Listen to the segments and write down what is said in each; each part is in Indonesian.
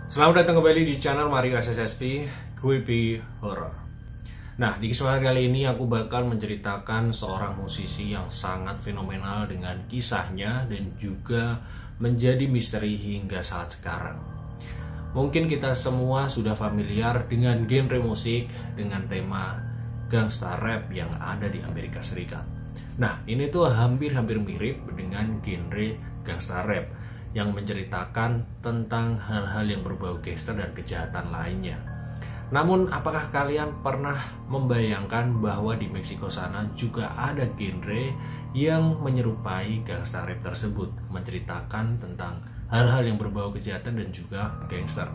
Selamat datang kembali di channel Mario SSSP Creepy Horror. Nah, di kesempatan kali ini aku bakal menceritakan seorang musisi yang sangat fenomenal dengan kisahnya dan juga menjadi misteri hingga saat sekarang. Mungkin kita semua sudah familiar dengan genre musik dengan tema gangsta rap yang ada di Amerika Serikat. Nah, ini tuh hampir-hampir mirip dengan genre gangsta rap yang menceritakan tentang hal-hal yang berbau gangster dan kejahatan lainnya. Namun, apakah kalian pernah membayangkan bahwa di Meksiko sana juga ada genre yang menyerupai gangsta rap tersebut, menceritakan tentang hal-hal yang berbau kejahatan dan juga gangster.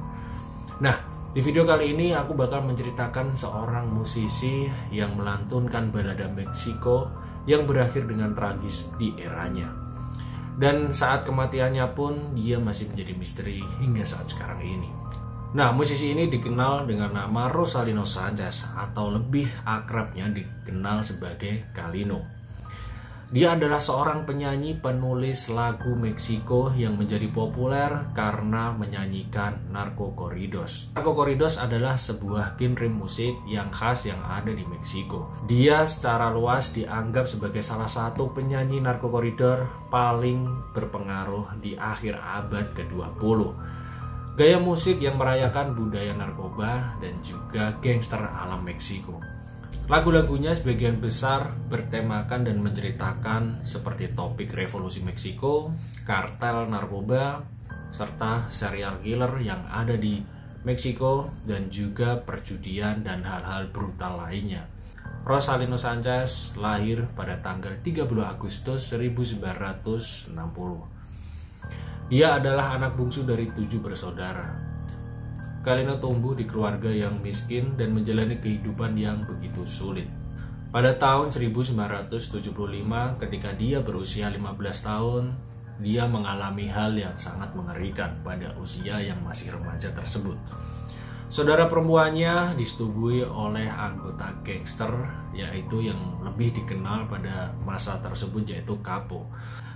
Nah, di video kali ini aku bakal menceritakan seorang musisi yang melantunkan balada Meksiko yang berakhir dengan tragis di eranya. Dan saat kematiannya pun dia masih menjadi misteri hingga saat sekarang ini. Nah, musisi ini dikenal dengan nama Rosalino Sanchez atau lebih akrabnya dikenal sebagai Kalino. Dia adalah seorang penyanyi penulis lagu Meksiko yang menjadi populer karena menyanyikan narco corridos. Narco corridos adalah sebuah genre musik yang khas yang ada di Meksiko. Dia secara luas dianggap sebagai salah satu penyanyi narco corridor paling berpengaruh di akhir abad ke-20. Gaya musik yang merayakan budaya narkoba dan juga gangster alam Meksiko. Lagu-lagunya sebagian besar bertemakan dan menceritakan seperti topik revolusi Meksiko, kartel narkoba, serta serial killer yang ada di Meksiko dan juga perjudian dan hal-hal brutal lainnya. Rosalino Sanchez lahir pada tanggal 30 Agustus 1960. Dia adalah anak bungsu dari 7 bersaudara. Kalino tumbuh di keluarga yang miskin dan menjalani kehidupan yang begitu sulit. Pada tahun 1975, ketika dia berusia 15 tahun, dia mengalami hal yang sangat mengerikan pada usia yang masih remaja tersebut. Saudara perempuannya disetubuhi oleh anggota gangster, yaitu yang lebih dikenal pada masa tersebut yaitu Capo.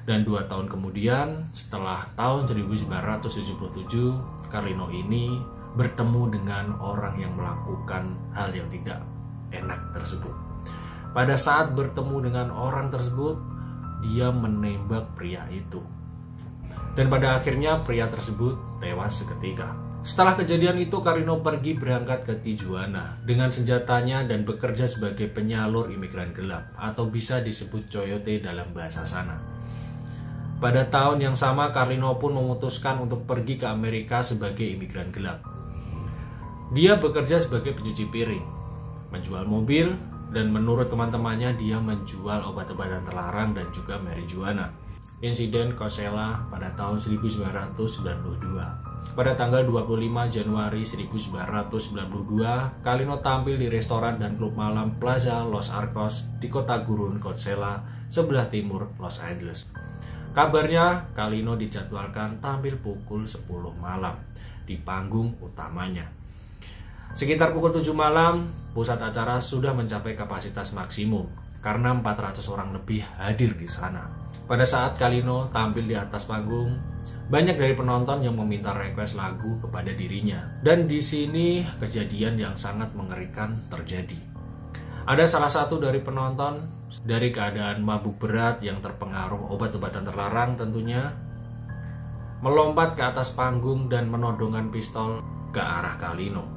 Dan 2 tahun kemudian, setelah tahun 1977, Kalino ini bertemu dengan orang yang melakukan hal yang tidak enak tersebut. Pada saat bertemu dengan orang tersebut, dia menembak pria itu. Dan pada akhirnya pria tersebut tewas seketika. Setelah kejadian itu, Kalino pergi berangkat ke Tijuana dengan senjatanya dan bekerja sebagai penyalur imigran gelap atau bisa disebut coyote dalam bahasa sana. Pada tahun yang sama, Kalino pun memutuskan untuk pergi ke Amerika sebagai imigran gelap. Dia bekerja sebagai pencuci piring, menjual mobil, dan menurut teman-temannya dia menjual obat-obatan terlarang dan juga marijuana. Insiden Coachella pada tahun 1992. Pada tanggal 25 Januari 1992, Kalino tampil di restoran dan klub malam Plaza Los Arcos di kota gurun Coachella, sebelah timur Los Angeles. Kabarnya, Kalino dijadwalkan tampil pukul 10 malam di panggung utamanya. Sekitar pukul 7 malam, pusat acara sudah mencapai kapasitas maksimum karena 400 orang lebih hadir di sana. Pada saat Kalino tampil di atas panggung, banyak dari penonton yang meminta request lagu kepada dirinya. Dan di sini kejadian yang sangat mengerikan terjadi. Ada salah satu dari penonton dari keadaan mabuk berat yang terpengaruh obat-obatan terlarang tentunya, melompat ke atas panggung dan menodongkan pistol ke arah Kalino.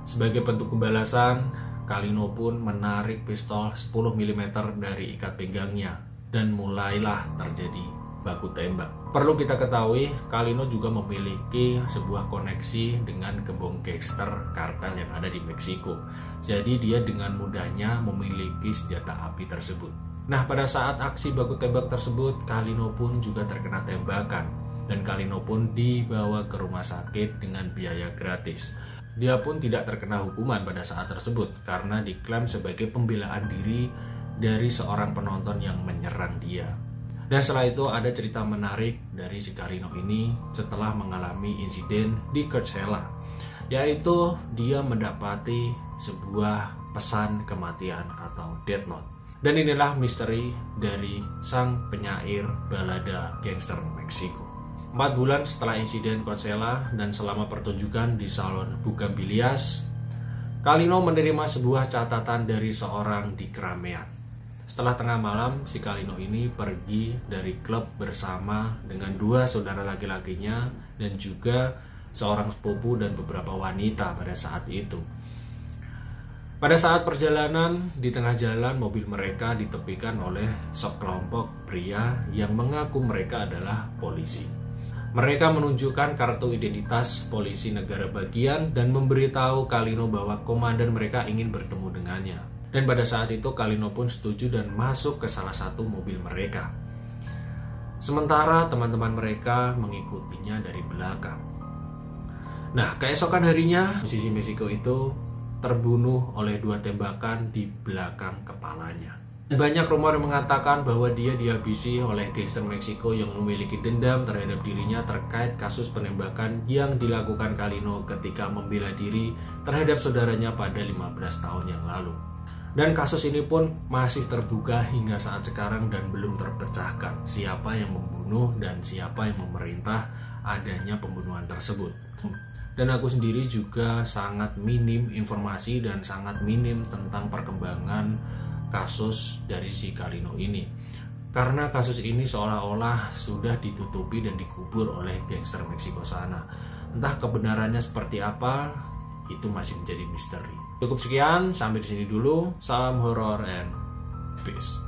Sebagai bentuk pembalasan, Kalino pun menarik pistol 10 mm dari ikat pinggangnya dan mulailah terjadi baku tembak. Perlu kita ketahui, Kalino juga memiliki sebuah koneksi dengan gembong gangster kartel yang ada di Meksiko. Jadi dia dengan mudahnya memiliki senjata api tersebut. Nah, pada saat aksi baku tembak tersebut, Kalino pun juga terkena tembakan dan Kalino pun dibawa ke rumah sakit dengan biaya gratis. Dia pun tidak terkena hukuman pada saat tersebut karena diklaim sebagai pembelaan diri dari seorang penonton yang menyerang dia. Dan setelah itu ada cerita menarik dari si Kalino ini setelah mengalami insiden di Coachella, yaitu dia mendapati sebuah pesan kematian atau death note. Dan inilah misteri dari sang penyair balada gangster Meksiko. 4 bulan setelah insiden Coachella dan selama pertunjukan di salon Bugambilias, Kalino menerima sebuah catatan dari seorang di keramaian. Setelah tengah malam, si Kalino ini pergi dari klub bersama dengan 2 saudara laki-lakinya dan juga seorang sepupu dan beberapa wanita pada saat itu. Pada saat perjalanan, di tengah jalan mobil mereka ditepikan oleh sekelompok pria yang mengaku mereka adalah polisi. Mereka menunjukkan kartu identitas polisi negara bagian dan memberitahu Kalino bahwa komandan mereka ingin bertemu dengannya. Dan pada saat itu Kalino pun setuju dan masuk ke salah satu mobil mereka. Sementara teman-teman mereka mengikutinya dari belakang. Nah, keesokan harinya, musisi Meksiko itu terbunuh oleh 2 tembakan di belakang kepalanya. Banyak rumor yang mengatakan bahwa dia dihabisi oleh gangster Meksiko yang memiliki dendam terhadap dirinya terkait kasus penembakan yang dilakukan Kalino ketika membela diri terhadap saudaranya pada 15 tahun yang lalu. Dan kasus ini pun masih terbuka hingga saat sekarang dan belum terpecahkan siapa yang membunuh dan siapa yang memerintah adanya pembunuhan tersebut. Dan aku sendiri juga sangat minim informasi dan sangat minim tentang perkembangan kasus dari si Kalino ini. Karena kasus ini seolah-olah sudah ditutupi dan dikubur oleh gangster Meksiko sana. Entah kebenarannya seperti apa, itu masih menjadi misteri. Cukup sekian, sampai di sini dulu. Salam horor and peace.